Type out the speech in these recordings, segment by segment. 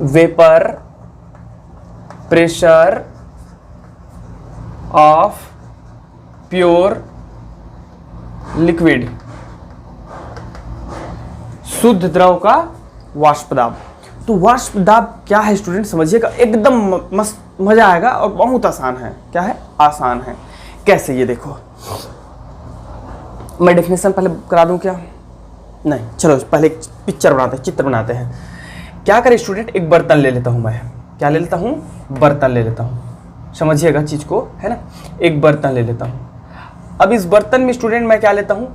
Vapour pressure of pure liquid, शुद्ध द्रव का वाष्प दाब। तो वाष्प दाब क्या है स्टूडेंट, समझिएगा, एकदम मस्त मजा आएगा और बहुत आसान है। क्या है? आसान है। कैसे? ये देखो, मैं डेफिनेशन पहले करा दूं क्या? नहीं, चलो पहले एक पिक्चर बनाते हैं, चित्र बनाते हैं। क्या करें स्टूडेंट, एक बर्तन ले लेता हूं मैं। क्या ले लेता हूं? बर्तन ले लेता हूं। समझिएगा चीज को, है ना। एक बर्तन ले लेता हूं। अब इस बर्तन में स्टूडेंट मैं क्या लेता हूं?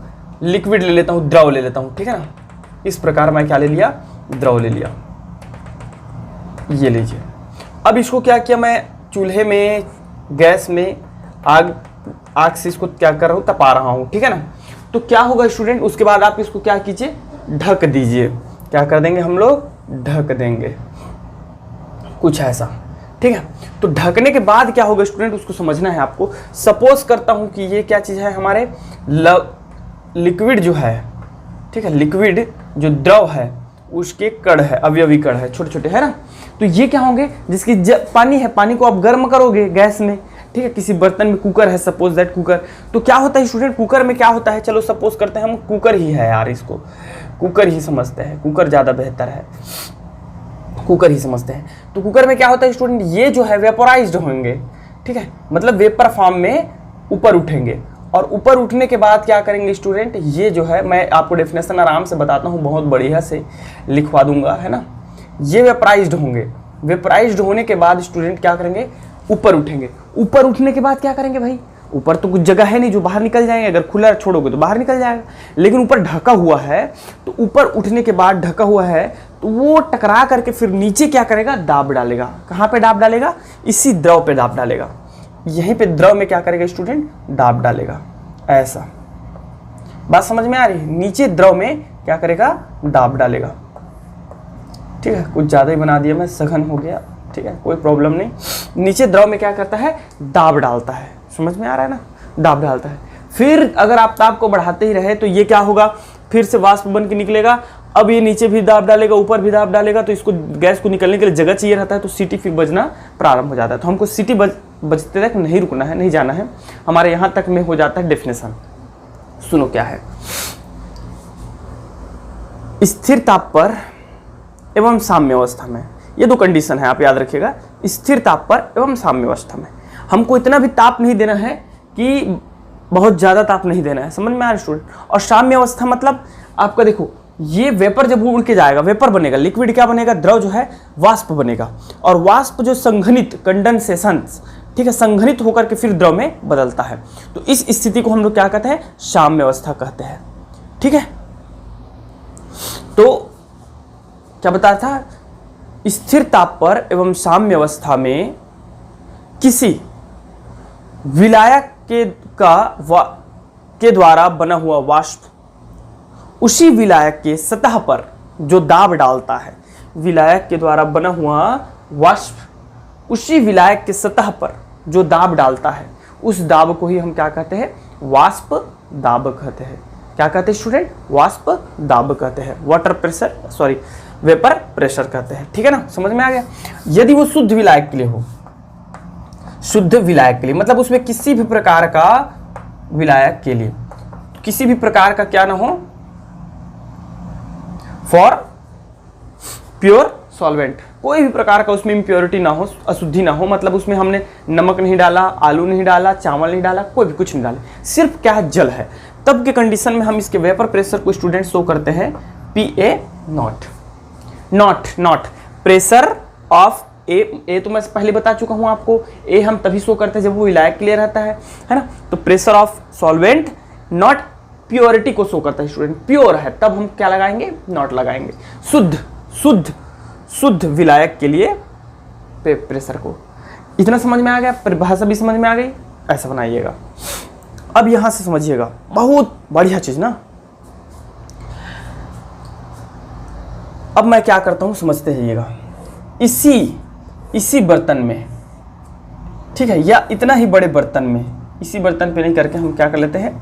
लिक्विड ले लेता हूं, द्रव ले लेता हूं, ठीक है ना। इस प्रकार मैं क्या ले लिया? द्रव ले लिया। ये लीजिए। अब इसको क्या किया मैं? चूल्हे में, गैस में आग से इसको क्या कर रहा हूं? तपा रहा हूं, ठीक है ना। तो क्या होगा स्टूडेंट, उसके बाद आप इसको क्या कीजिए? ढक दीजिए। क्या कर देंगे हम लोग? ढक देंगे, कुछ ऐसा, ठीक है। तो ढकने के बाद क्या होगा स्टूडेंट, उसको समझना है आपको। सपोज करता हूं कि ये क्या चीज है, हमारे लिक्विड जो है, ठीक है, लिक्विड जो द्रव है उसके कण है, अवयवी कण है, छोटे छोटे, है ना। तो ये क्या होंगे? जिसकी पानी है, पानी को आप गर्म करोगे गैस में, ठीक है। किसी बर्तन में, कुकर है, सपोज दैट कुकर। तो क्या होता है स्टूडेंट, कुकर में क्या होता है, चलो सपोज करते हैं हम कुकर ही है यार, इसको कुकर ही समझते हैं, कुकर ज़्यादा बेहतर है, कुकर ही समझते हैं। तो कुकर में क्या होता है स्टूडेंट, ये जो है वेपोराइज्ड होंगे, ठीक है, मतलब वेपर फॉर्म में ऊपर उठेंगे। और ऊपर उठने के बाद क्या करेंगे स्टूडेंट, ये जो है, मैं आपको डेफिनेशन आराम से बताता हूँ, बहुत बढ़िया से लिखवा दूंगा, है ना। ये वेपराइज्ड होंगे। वेपराइज्ड होने के बाद स्टूडेंट क्या करेंगे? ऊपर उठेंगे। ऊपर उठने के बाद क्या करेंगे भाई? ऊपर तो कुछ जगह है नहीं जो बाहर निकल जाएंगे, अगर खुला छोड़ोगे तो बाहर निकल जाएगा, लेकिन ऊपर ढका हुआ है। तो ऊपर उठने के बाद ढका हुआ है तो वो टकरा करके फिर नीचे क्या करेगा? दाब डालेगा। कहाँ पे दाब डालेगा? इसी द्रव पे दाब डालेगा। यहीं पे द्रव में क्या करेगा स्टूडेंट? दाब डालेगा। ऐसा बात समझ में आ रही है? नीचे द्रव में क्या करेगा? दाब डालेगा, ठीक है। कुछ ज़्यादा ही बना दिया मैं, सघन हो गया, ठीक है, कोई प्रॉब्लम नहीं। नीचे द्रव में क्या करता है? दाब डालता है। समझ में आ रहा है ना? दाब डालता है। फिर अगर आप दाब को बढ़ाते ही रहे तो ये क्या होगा? फिर से वाष्प बन के निकलेगा। अब ये नीचे भी दाब डालेगा, ऊपर भी दाब डालेगा। तो इसको, गैस को निकलने के लिए जगह चाहिए रहता है, तो सीटी फिर बजना प्रारंभ हो जाता है। तो हमको सीटी बजते तक नहीं रुकना है, नहीं जाना है, हमारे यहाँ तक में हो जाता है डेफिनेशन। सुनो क्या है, स्थिर ताप पर एवं साम्य अवस्था में, ये दो कंडीशन है, आप याद रखिएगा। स्थिर ताप पर एवं साम्य अवस्था में हमको इतना भी ताप नहीं देना है कि बहुत ज़्यादा ताप नहीं देना है। समझ में आ रहा है स्टूडेंट? और साम्य अवस्था मतलब आपका देखो, ये वेपर जब उड़ के जाएगा, वेपर बनेगा, लिक्विड क्या बनेगा? द्रव जो है वाष्प बनेगा। और वाष्प जो संघनित, कंडेंसेशन, ठीक है, संघनित होकर के फिर द्रव में बदलता है। तो इस स्थिति को हम लोग क्या कहते हैं? साम्य अवस्था कहते हैं, ठीक है। तो क्या बताया था? स्थिर ताप पर एवं साम्य अवस्था में किसी विलायक के द्वारा बना हुआ वाष्प उसी विलायक के सतह पर जो दाब डालता है, विलायक के द्वारा बना हुआ वाष्प उसी विलायक के सतह पर जो दाब डालता है, उस दाब को ही हम क्या कहते हैं? वाष्प दाब कहते हैं। क्या कहते हैं स्टूडेंट? वाष्प दाब कहते हैं। Water pressure, sorry, vapour pressure कहते हैं, ठीक है ना। समझ में आ गया? यदि वो शुद्ध विलायक के लिए हो, शुद्ध विलायक के लिए मतलब उसमें किसी भी प्रकार का विलायक के लिए, किसी भी प्रकार का क्या ना हो, फॉर प्योर सॉल्वेंट, कोई भी प्रकार का उसमें इम्प्योरिटी ना हो, अशुद्धि ना हो, मतलब उसमें हमने नमक नहीं डाला, आलू नहीं डाला, चावल नहीं डाला, कोई भी कुछ नहीं डाले, सिर्फ क्या है? जल है। तब के कंडीशन में हम इसके वेपर प्रेशर को स्टूडेंट शो करते हैं PA naught. Naught pressure of A तो मैं पहले बता चुका हूं आपको। ए हम तभी शो करते हैं जब वो विलायक के लिए रहता है ना। तो pressure of solvent not purity को शो करता है स्टूडेंट। प्योर है तब हम क्या लगाएंगे? नॉट लगाएंगे। शुद्ध विलायक के लिए प्रेशर को। इतना समझ में आ गया? परिभाषा भी समझ में आ गई? ऐसा बनाइएगा। अब यहां से समझिएगा, बहुत बढ़िया चीज ना। अब मैं क्या करता हूं समझते जाइएगा। इसी बर्तन में, ठीक है, या इतना ही बड़े बर्तन में, इसी बर्तन पे नहीं करके हम क्या कर लेते हैं?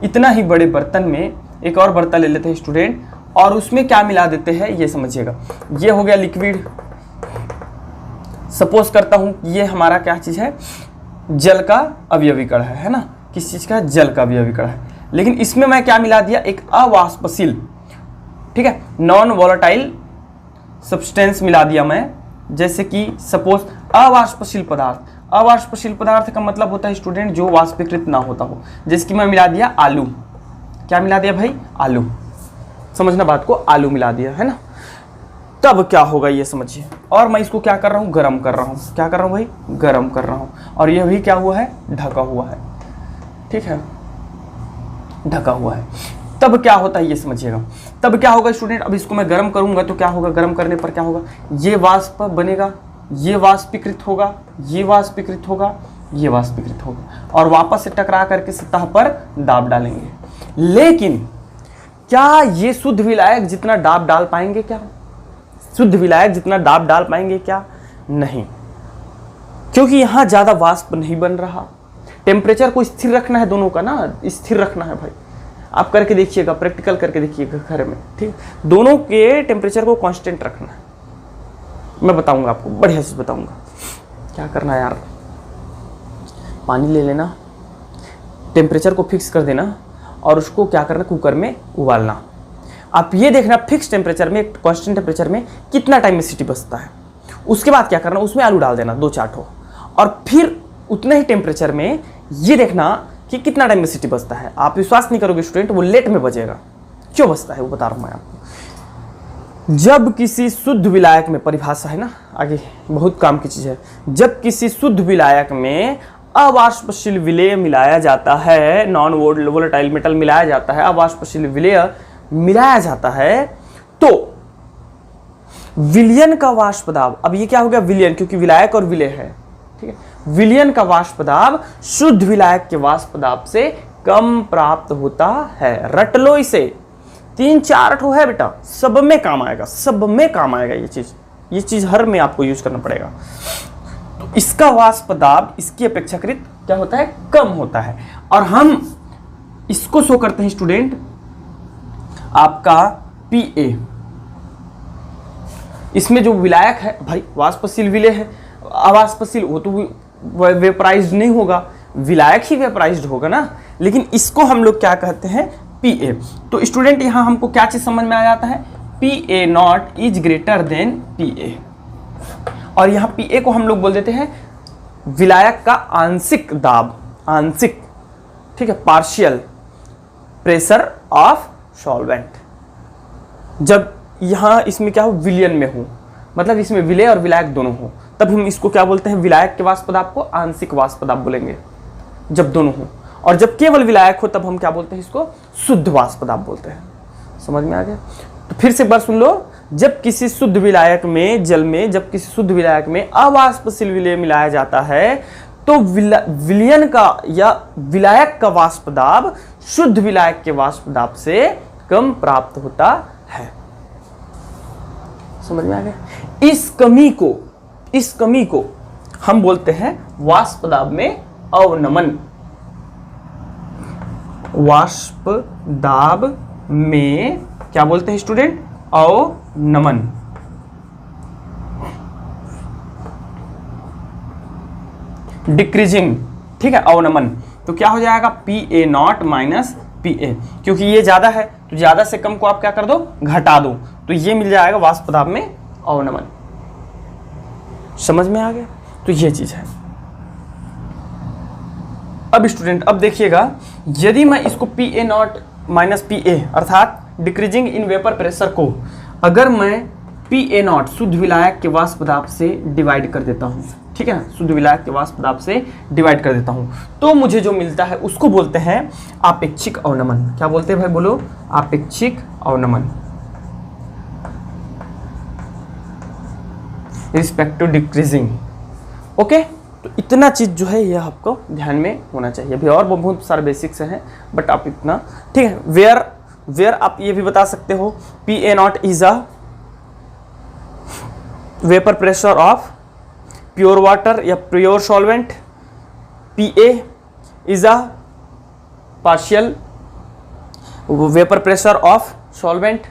इतना ही बड़े बर्तन में एक और बर्तन ले लेते हैं स्टूडेंट, और उसमें क्या मिला देते हैं ये समझिएगा। ये हो गया लिक्विड, सपोज करता हूँ ये हमारा क्या चीज़ है, जल का अवयवी कण है ना, किस चीज़ का, जल का अवयवी कण है। लेकिन इसमें मैं क्या मिला दिया, एक अवाष्पशील, ठीक है, नॉन वोलेटाइल सब्सटेंस मिला दिया मैं, जैसे कि सपोज अवाष्पशील पदार्थ। अवाष्पशील पदार्थ का मतलब होता है स्टूडेंट जो वाष्पीकृत ना होता हो, जैसे कि मैं मिला दिया आलू। क्या मिला दिया भाई, आलू, समझना बात को, आलू मिला दिया है ना। तब क्या होगा ये समझिए, और मैं इसको क्या कर रहा हूँ, गर्म कर रहा हूँ। क्या कर रहा हूँ भाई, गर्म कर रहा हूँ, और यह भी क्या हुआ है, ढका हुआ है, ठीक है, ढका हुआ है। तब क्या होता है ये समझिएगा, तब क्या होगा स्टूडेंट, अब इसको मैं गर्म करूंगा तो क्या होगा, गर्म करने पर क्या होगा, ये वाष्प बनेगा, ये वाष्पीकृत होगा, ये वाष्पीकृत होगा, ये वाष्पीकृत होगा, और वापस से टकरा करके सतह पर दाब डालेंगे। लेकिन क्या ये शुद्ध विलायक जितना दाब डाल पाएंगे, क्या शुद्ध विलायक जितना दाब डाल पाएंगे, क्या नहीं, क्योंकि यहां ज्यादा वाष्प नहीं बन रहा। टेम्परेचर को स्थिर रखना है दोनों का ना, स्थिर रखना है भाई। आप करके देखिएगा, प्रैक्टिकल करके देखिएगा घर में, ठीक, दोनों के टेम्परेचर को कांस्टेंट रखना है। मैं बताऊंगा आपको, बढ़िया से बताऊंगा क्या करना है यार। पानी ले लेना, टेम्परेचर को फिक्स कर देना, और उसको क्या करना, कुकर में उबालना। आप ये देखना फिक्स टेम्परेचर में, कांस्टेंट टेम्परेचर में कितना टाइम में सीटी बचता है। उसके बाद क्या करना, उसमें आलू डाल देना 2-4 ठो, और फिर उतने ही टेम्परेचर में ये देखना कि कितना टाइम में सीटी बचता है। आप विश्वास नहीं करोगे स्टूडेंट, वो लेट में बजेगा। क्यों बचता है वो बता रहा हूं मैं आपको। जब किसी शुद्ध विलायक में, परिभाषा है ना आगे, बहुत काम की चीज है, जब किसी शुद्ध विलायक में अवाष्पशील विलेय मिलाया जाता है, नॉन वोलेटाइल मेटल मिलाया जाता है, अवाष्पशील विलेय मिलाया जाता है, तो विलयन का वाष्प दाब, अब ये क्या हो गया, विलयन, क्योंकि विलायक और विलेय है, ठीक है, विलयन का वाष्प दाब शुद्ध विलायक के वाष्प दाब से कम प्राप्त होता है। रट लो इसे, 3-4 ठो है बेटा, सब में काम आएगा, सब में काम आएगा ये चीज हर में आपको यूज करना पड़ेगा। तो इसका वाष्प दाब इसकी अपेक्षाकृत क्या होता है, कम होता है, और हम इसको शो करते हैं स्टूडेंट आपका PA। इसमें जो विलायक है भाई, वाष्पशील विलेय है, अवाष्पशील वो तो वेपराइज्ड नहीं होगा, विलायक ही वेपराइज्ड होगा ना, लेकिन इसको हम लोग क्या कहते हैं, PA। तो स्टूडेंट यहां हमको क्या चीज समझ में आ जाता है, PA naught is greater than PA, और यहां PA को हम लोग बोल देते हैं विलायक का आंशिक दाब, आंशिक, ठीक है, पार्शियल प्रेशर ऑफ सॉल्वेंट। जब यहां इसमें क्या हो, विलयन में हो, मतलब इसमें विलेय और विलायक दोनों हो, तब हम इसको क्या बोलते हैं, विलायक के वाष्प दाब को आंशिक वाष्प दाब बोलेंगे, जब दोनों हो। और जब केवल विलायक हो तब हम क्या बोलते हैं, इसको शुद्ध वाष्प दाब बोलते हैं। समझ में आ गया? तो फिर से एक बार सुन लो, जब किसी शुद्ध विलायक में, जल में, जब किसी शुद्ध विलायक में अवाष्पशील विलेय मिलाया जाता है, तो विलयन का या विलायक का वाष्प दाब शुद्ध विलायक के वाष्प दाब से कम प्राप्त होता है। समझ में आ गया? इस कमी को हम बोलते हैं वाष्प दाब में अवनमन। वाष्प दाब में क्या बोलते हैं स्टूडेंट, अवनमन। डिक्रीजिंग, ठीक है, अवनमन। तो क्या हो जाएगा, PA नॉट माइनस PA, क्योंकि ये ज्यादा है तो ज्यादा से कम को आप क्या कर दो, घटा दो, तो ये मिल जाएगा वाष्प दाब में अवनमन। समझ में आ गया? तो ये चीज है। अब स्टूडेंट अब देखिएगा, यदि मैं इसको PA नॉट माइनस PA अर्थात डिक्रीजिंग इन वेपर प्रेशर को अगर मैं PA नॉट शुद्ध विलायक के वाष्प दाब से डिवाइड कर देता हूं, ठीक है ना, शुद्ध विलायक के वाष्प दाब से डिवाइड कर देता हूं, तो मुझे जो मिलता है उसको बोलते हैं आपेक्षिक अवनमन। क्या बोलते हैं भाई, बोलो, आपेक्षिक अवनमन रिस्पेक्ट टू डिक्रीजिंग। ओके, तो इतना चीज जो है ये आपको ध्यान में होना चाहिए। अभी और बहुत सारे बेसिक्स हैं, बट आप इतना, ठीक है। वेयर आप ये भी बता सकते हो, PA naught is a vapour pressure of pure water या pure solvent, PA is a partial vapour pressure of solvent.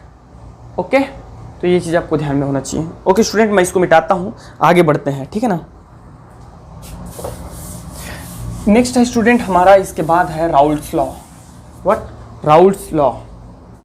Okay, तो तो ये चीज़ आपको ध्यान में होना चाहिए। ओके स्टूडेंट, मैं इसको मिटाता हूँ, आगे बढ़ते हैं, ठीक है ना। नेक्स्ट है स्टूडेंट हमारा, इसके बाद है Raoult's law. What? Raoult's law.